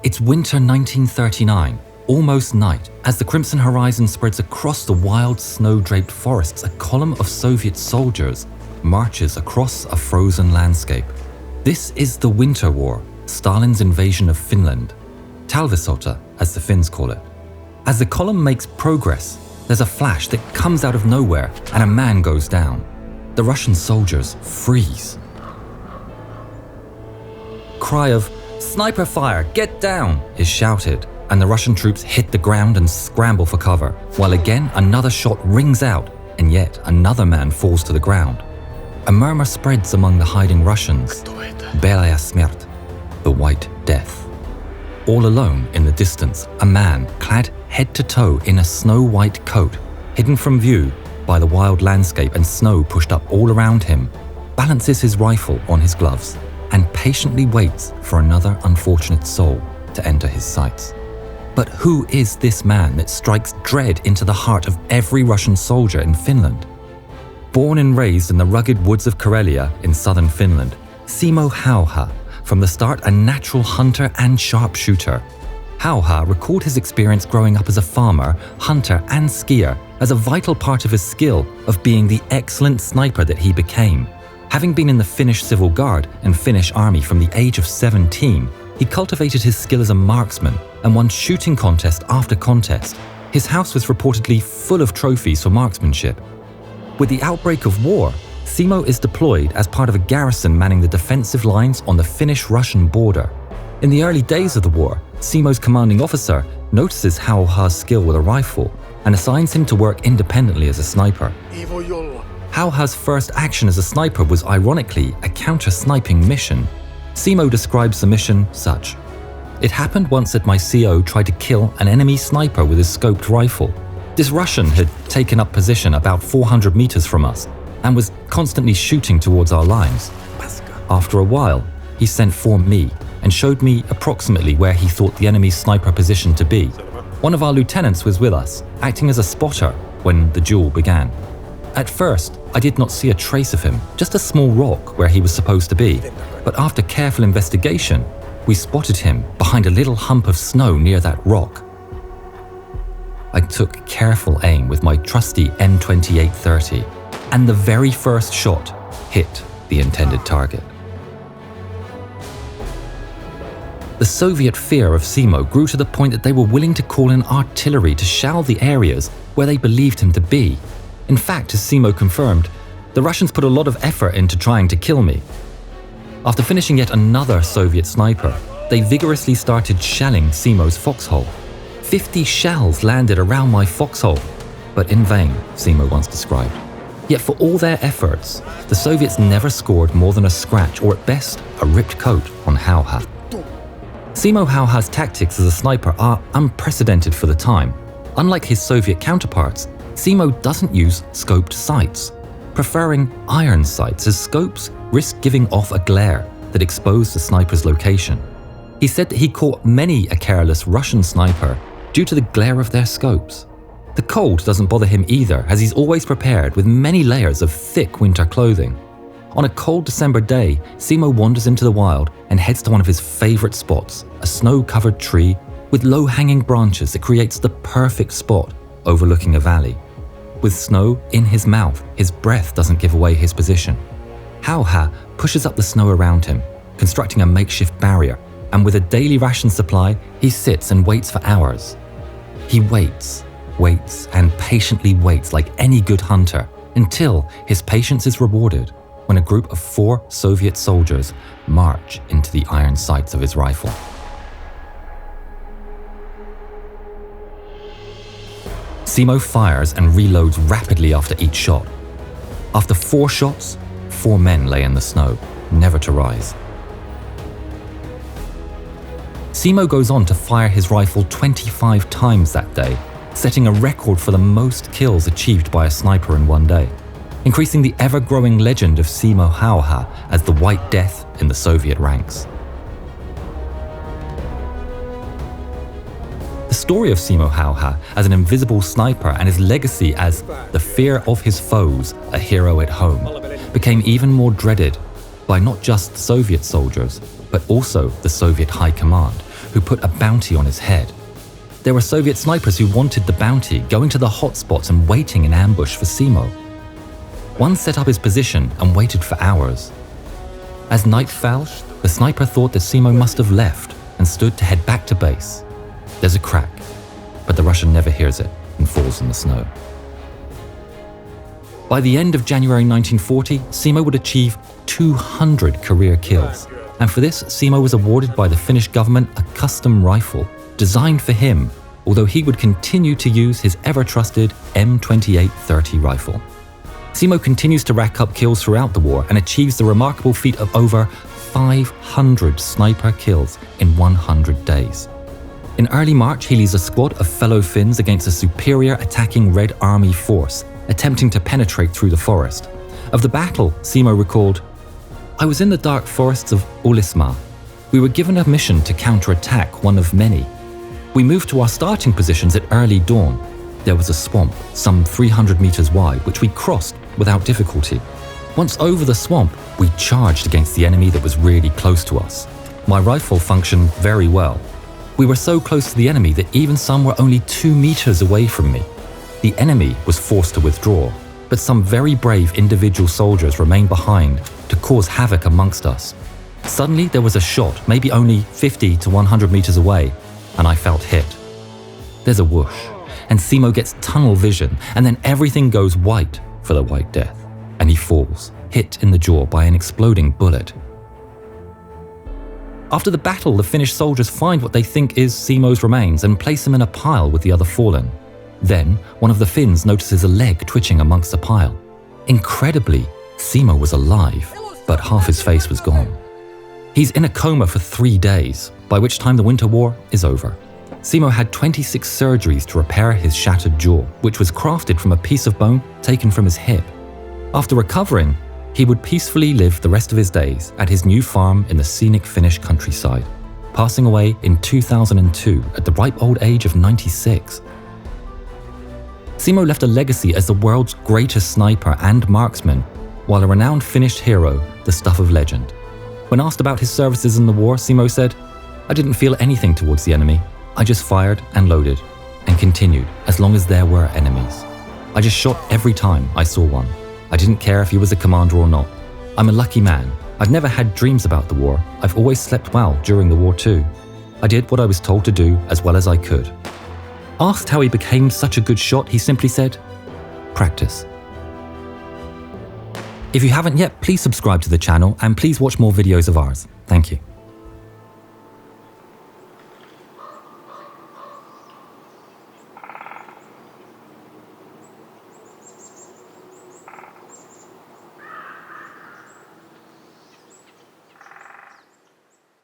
It's winter 1939, almost night. As the crimson horizon spreads across the wild snow-draped forests, a column of Soviet soldiers marches across a frozen landscape. This is the Winter War, Stalin's invasion of Finland, talvisota as the Finns call it. As the column makes progress, there's a flash that comes out of nowhere and a man goes down. The Russian soldiers freeze. Cry of "Sniper fire, get down!" is shouted, and the Russian troops hit the ground and scramble for cover, while again another shot rings out, and yet another man falls to the ground. A murmur spreads among the hiding Russians. Belaya smert, the White Death. All alone in the distance, a man clad head to toe in a snow-white coat, hidden from view by the wild landscape and snow pushed up all around him, balances his rifle on his gloves and patiently waits for another unfortunate soul to enter his sights. But who is this man that strikes dread into the heart of every Russian soldier in Finland? Born and raised in the rugged woods of Karelia in southern Finland, Simo Häyhä, from the start a natural hunter and sharpshooter. Häyhä recalled his experience growing up as a farmer, hunter and skier as a vital part of his skill of being the excellent sniper that he became. Having been in the Finnish Civil Guard and Finnish Army from the age of 17, he cultivated his skill as a marksman and won shooting contest after contest. His house was reportedly full of trophies for marksmanship. With the outbreak of war, Simo is deployed as part of a garrison manning the defensive lines on the Finnish-Russian border. In the early days of the war, Simo's commanding officer notices Häyhä's skill with a rifle and assigns him to work independently as a sniper. Häyhä's first action as a sniper was ironically a counter-sniping mission. Simo describes the mission such: "It happened once that my CO tried to kill an enemy sniper with his scoped rifle. This Russian had taken up position about 400 meters from us and was constantly shooting towards our lines. After a while, he sent for me and showed me approximately where he thought the enemy's sniper position to be. One of our lieutenants was with us, acting as a spotter when the duel began. At first, I did not see a trace of him, just a small rock where he was supposed to be. But after careful investigation, we spotted him behind a little hump of snow near that rock. I took careful aim with my trusty M2830, and the very first shot hit the intended target." The Soviet fear of Simo grew to the point that they were willing to call in artillery to shell the areas where they believed him to be. In fact, as Simo confirmed, the Russians put a lot of effort into trying to kill me. After finishing yet another Soviet sniper, they vigorously started shelling Simo's foxhole. 50 shells landed around my foxhole, but in vain, Simo once described. Yet for all their efforts, the Soviets never scored more than a scratch or at best a ripped coat on Häyhä. Simo Häyhä's tactics as a sniper are unprecedented for the time. Unlike his Soviet counterparts, Simo doesn't use scoped sights, preferring iron sights as scopes risk giving off a glare that exposed the sniper's location. He said that he caught many a careless Russian sniper due to the glare of their scopes. The cold doesn't bother him either, as he's always prepared with many layers of thick winter clothing. On a cold December day, Simo wanders into the wild and heads to one of his favorite spots, a snow-covered tree with low-hanging branches that creates the perfect spot overlooking a valley. With snow in his mouth, his breath doesn't give away his position. Häyhä pushes up the snow around him, constructing a makeshift barrier, and with a daily ration supply, he sits and waits for hours. He waits, and patiently waits like any good hunter until his patience is rewarded when a group of 4 Soviet soldiers march into the iron sights of his rifle. Simo fires and reloads rapidly after each shot. After 4 shots, 4 men lay in the snow, never to rise. Simo goes on to fire his rifle 25 times that day, setting a record for the most kills achieved by a sniper in one day, increasing the ever-growing legend of Simo Häyhä as the White Death in the Soviet ranks. The story of Simo Häyhä as an invisible sniper and his legacy as the fear of his foes, a hero at home, became even more dreaded by not just Soviet soldiers, but also the Soviet High Command, who put a bounty on his head. There were Soviet snipers who wanted the bounty, going to the hotspots and waiting in ambush for Simo. One set up his position and waited for hours. As night fell, the sniper thought that Simo must have left and stood to head back to base. There's a crack, but the Russian never hears it and falls in the snow. By the end of January 1940, Simo would achieve 200 career kills, and for this, Simo was awarded by the Finnish government a custom rifle designed for him, although he would continue to use his ever-trusted M2830 rifle. Simo continues to rack up kills throughout the war and achieves the remarkable feat of over 500 sniper kills in 100 days. In early March, he leads a squad of fellow Finns against a superior attacking Red Army force, attempting to penetrate through the forest. Of the battle, Simo recalled, "I was in the dark forests of Ulisma. We were given a mission to counterattack, one of many. We moved to our starting positions at early dawn. There was a swamp, some 300 meters wide, which we crossed without difficulty. Once over the swamp, we charged against the enemy that was really close to us. My rifle functioned very well. We were so close to the enemy that even some were only 2 meters away from me. The enemy was forced to withdraw, but some very brave individual soldiers remained behind to cause havoc amongst us. Suddenly there was a shot, maybe only 50 to 100 meters away, and I felt hit. There's a whoosh, and Simo gets tunnel vision, and then everything goes white for the White Death, and he falls, hit in the jaw by an exploding bullet. After the battle, the Finnish soldiers find what they think is Simo's remains and place him in a pile with the other fallen. Then, one of the Finns notices a leg twitching amongst the pile. Incredibly, Simo was alive, but half his face was gone. He's in a coma for 3 days, by which time the Winter War is over. Simo had 26 surgeries to repair his shattered jaw, which was crafted from a piece of bone taken from his hip. After recovering, he would peacefully live the rest of his days at his new farm in the scenic Finnish countryside, passing away in 2002 at the ripe old age of 96. Simo left a legacy as the world's greatest sniper and marksman, while a renowned Finnish hero, the stuff of legend. When asked about his services in the war, Simo said, "I didn't feel anything towards the enemy. I just fired and loaded, and continued as long as there were enemies. I just shot every time I saw one. I didn't care if he was a commander or not. I'm a lucky man. I've never had dreams about the war. I've always slept well during the war too. I did what I was told to do as well as I could." Asked how he became such a good shot, he simply said, "Practice." If you haven't yet, please subscribe to the channel and please watch more videos of ours. Thank you.